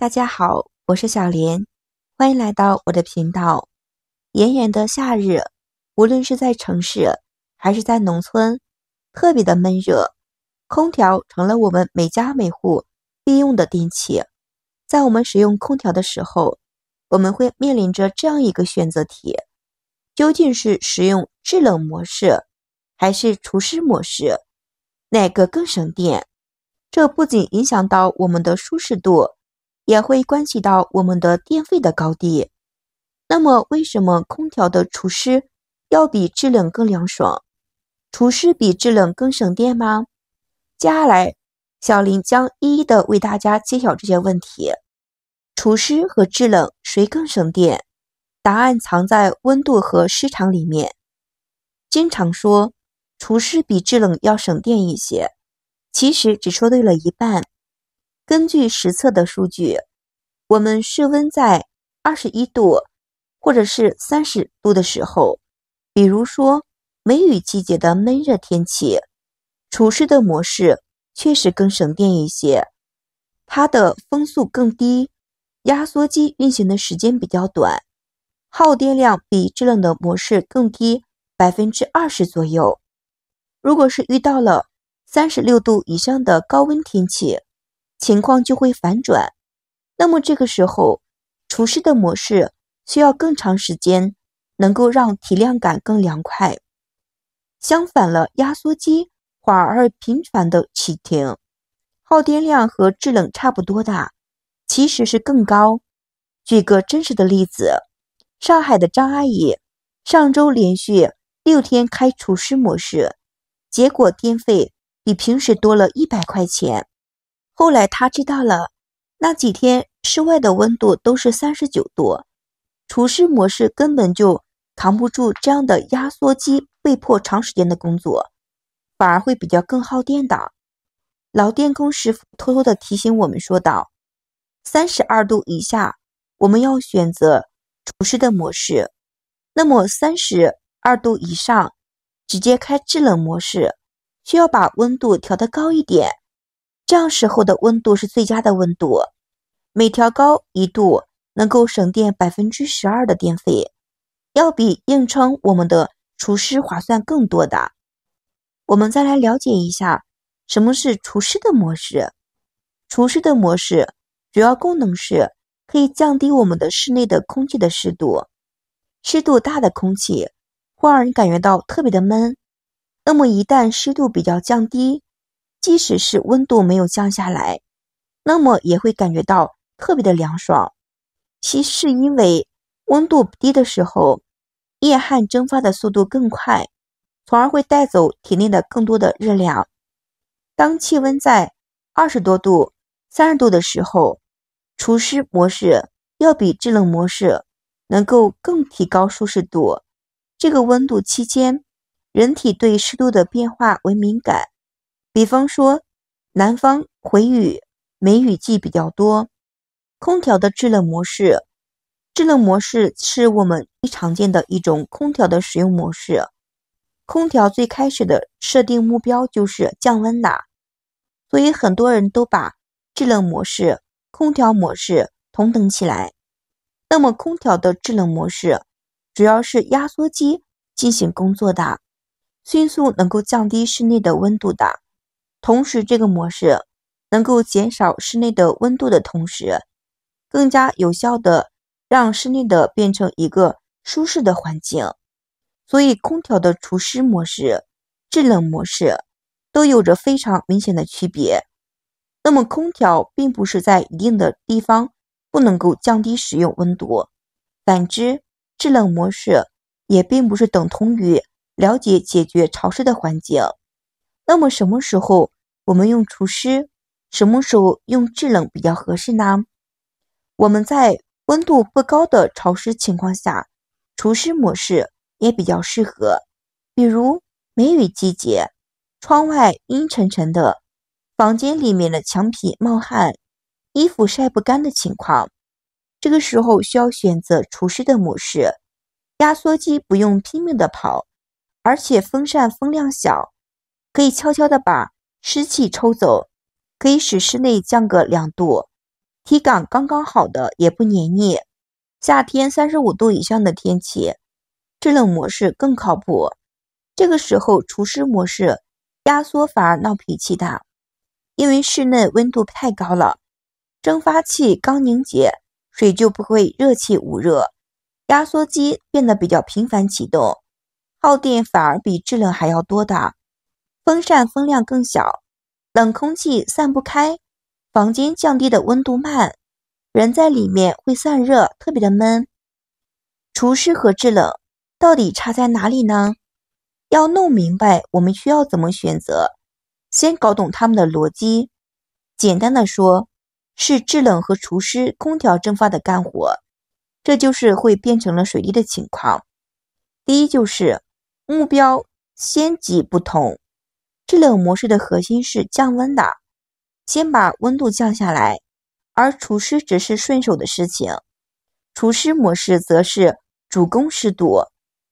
大家好，我是小莲，欢迎来到我的频道。炎炎的夏日，无论是在城市还是在农村，特别的闷热，空调成了我们每家每户必用的电器。在我们使用空调的时候，我们会面临着这样一个选择题：究竟是使用制冷模式还是除湿模式，哪个更省电？这不仅影响到我们的舒适度，也会关系到我们的电费的高低。那么为什么空调的除湿要比制冷更凉爽？除湿比制冷更省电吗？接下来小林将一一的为大家揭晓这些问题。除湿和制冷谁更省电？答案藏在温度和湿场里面。经常说除湿比制冷要省电一些，其实只说对了一半。根据实测的数据，我们室温在21度或者是30度的时候，比如说梅雨季节的闷热天气，除湿的模式确实更省电一些。它的风速更低，压缩机运行的时间比较短，耗电量比制冷的模式更低20%左右。如果是遇到了36度以上的高温天气，情况就会反转。那么这个时候，除湿的模式需要更长时间，能够让体量感更凉快。相反了，压缩机缓而频繁的启停，耗电量和制冷差不多大，其实是更高。举个真实的例子，上海的张阿姨上周连续6天开除湿模式，结果电费比平时多了100块钱。后来她知道了，那几天室外的温度都是39度，除湿模式根本就扛不住这样的压缩机被迫长时间的工作，反而会比较更耗电的。老电工师傅偷偷的提醒我们说道，32度以下我们要选择除湿的模式，那么32度以上直接开制冷模式，需要把温度调得高一点，这样时候的温度是最佳的温度，每调高1度能够省电12%的电费，要比硬撑我们的除湿划算更多的。我们再来了解一下什么是除湿的模式。除湿的模式主要功能是可以降低我们的室内的空气的湿度，湿度大的空气会让人感觉到特别的闷，那么一旦湿度比较降低，即使是温度没有降下来，那么也会感觉到特别的凉爽。其是因为温度低的时候，液汗蒸发的速度更快，从而会带走体内的更多的热量。当气温在20多度、30度的时候，除湿模式要比制冷模式能够更提高舒适度。这个温度期间，人体对湿度的变化为敏感，比方说南方回雨、梅雨季比较多。空调的制冷模式，制冷模式是我们最常见的一种空调的使用模式。空调最开始的设定目标就是降温的，所以很多人都把制冷模式、空调模式同等起来。那么空调的制冷模式主要是压缩机进行工作的，迅速能够降低室内的温度的。同时这个模式能够减少室内的温度的同时，更加有效的让室内的变成一个舒适的环境。所以空调的除湿模式、制冷模式都有着非常明显的区别。那么空调并不是在一定的地方不能够降低使用温度，反之，制冷模式也并不是等同于了解解决潮湿的环境。那么什么时候我们用除湿，什么时候用制冷比较合适呢？我们在温度不高的潮湿情况下，除湿模式也比较适合。比如梅雨季节，窗外阴沉沉的，房间里面的墙皮冒汗，衣服晒不干的情况，这个时候需要选择除湿的模式。压缩机不用拼命的跑，而且风扇风量小，可以悄悄的把湿气抽走，可以使室内降个2度。体感刚刚好的，也不黏腻。夏天35度以上的天气，制冷模式更靠谱。这个时候除湿模式压缩反而闹脾气大，因为室内温度太高了，蒸发器刚凝结，水就不会热气捂热，压缩机变得比较频繁启动，耗电反而比制冷还要多的。风扇风量更小，冷空气散不开，房间降低的温度慢，人在里面会散热，特别的闷。除湿和制冷到底差在哪里呢？要弄明白我们需要怎么选择，先搞懂它们的逻辑。简单的说，是制冷和除湿空调蒸发的干活，这就是会变成了水滴的情况。第一就是目标先级不同，制冷模式的核心是降温的，先把温度降下来，而除湿只是顺手的事情。除湿模式则是主攻湿度，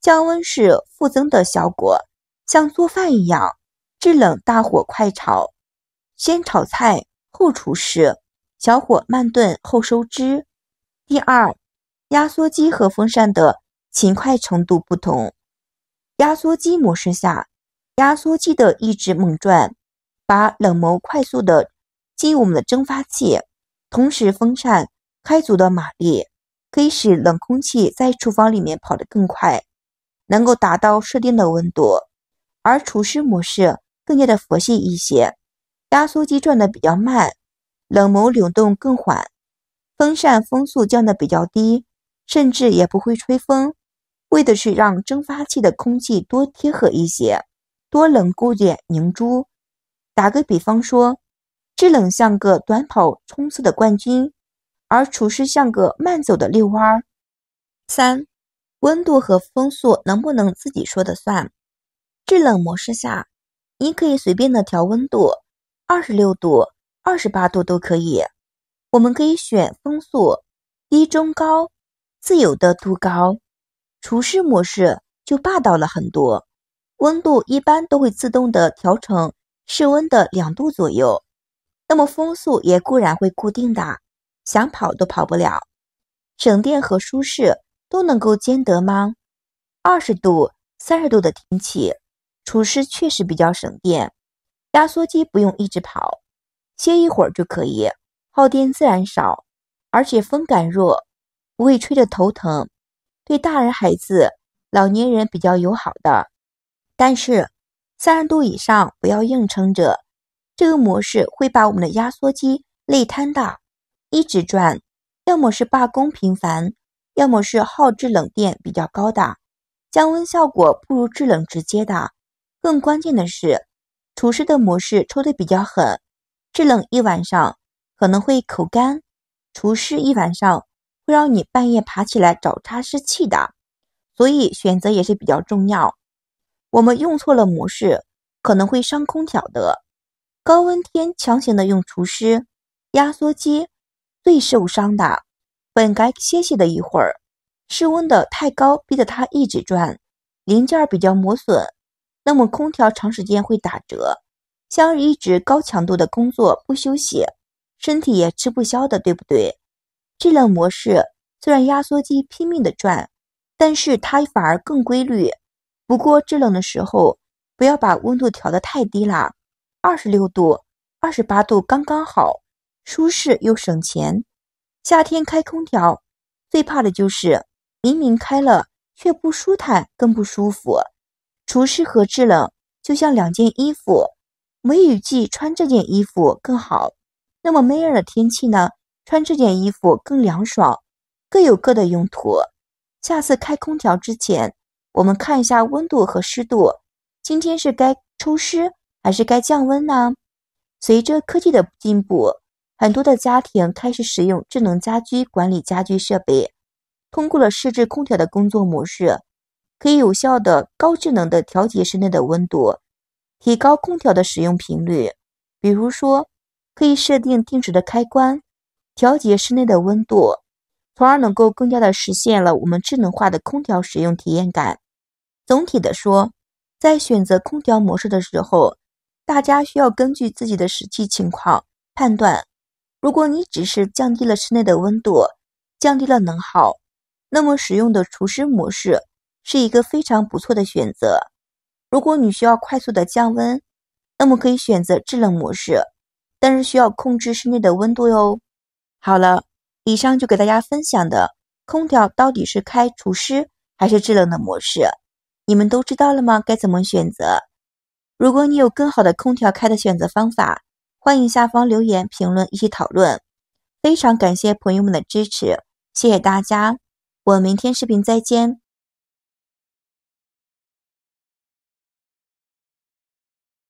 降温是附增的效果，像做饭一样，制冷大火快炒，先炒菜后除湿，小火慢炖后收汁。第二，压缩机和风扇的勤快程度不同。压缩机模式下，压缩机的一直猛转，把冷媒快速的进我们的蒸发器，同时风扇开足的马力，可以使冷空气在厨房里面跑得更快，能够达到设定的温度。而除湿模式更加的佛系一些，压缩机转得比较慢，冷媒流动更缓，风扇风速降得比较低，甚至也不会吹风，为的是让蒸发器的空气多贴合一些，多冷固点凝珠。打个比方说，制冷像个短跑冲刺的冠军，而除湿像个慢走的遛弯。3. 温度和风速能不能自己说的算？制冷模式下，你可以随便的调温度，26度、28度都可以。我们可以选风速低、中、高，自由的度高。除湿模式就霸道了很多，温度一般都会自动的调成室温的2度左右，那么风速也固然会固定的，想跑都跑不了。省电和舒适都能够兼得吗？20度、30度的天气，除湿确实比较省电，压缩机不用一直跑，歇一会儿就可以，耗电自然少，而且风感弱，不会吹得头疼，对大人孩子、老年人比较友好的。但是30度以上不要硬撑着，这个模式会把我们的压缩机累瘫的，一直转，要么是罢工频繁，要么是耗制冷电比较高的，降温效果不如制冷直接的。更关键的是，除湿的模式抽得比较狠，制冷一晚上可能会口干，除湿一晚上会让你半夜爬起来找加湿器的，所以选择也是比较重要。我们用错了模式，可能会伤空调的。高温天强行的用除湿，压缩机最受伤的，本该歇息的一会儿，室温的太高，逼得它一直转，零件比较磨损，那么空调长时间会打折。像一直高强度的工作不休息，身体也吃不消的，对不对？制冷模式虽然压缩机拼命的转，但是它反而更规律。不过制冷的时候不要把温度调得太低啦，26度、28度刚刚好，舒适又省钱。夏天开空调最怕的就是明明开了却不舒坦更不舒服。除湿和制冷就像2件衣服，梅雨季穿这件衣服更好，那么闷热的天气呢，穿这件衣服更凉爽，各有各的用途。下次开空调之前，我们看一下温度和湿度，今天是该抽湿还是该降温呢？随着科技的进步，很多的家庭开始使用智能家居管理家居设备，通过了设置空调的工作模式，可以有效的高智能的调节室内的温度，提高空调的使用频率。比如说，可以设定定时的开关，调节室内的温度，从而能够更加的实现了我们智能化的空调使用体验感。总体的说，在选择空调模式的时候，大家需要根据自己的实际情况判断如果你只是降低了室内的温度，降低了能耗，那么使用的除湿模式是一个非常不错的选择。如果你需要快速的降温，那么可以选择制冷模式，但是需要控制室内的温度哟。好了，以上就给大家分享的空调到底是开除湿还是制冷的模式，你们都知道了吗？该怎么选择？如果你有更好的空调开的选择方法，欢迎下方留言评论一起讨论。非常感谢朋友们的支持，谢谢大家，我们明天视频再见。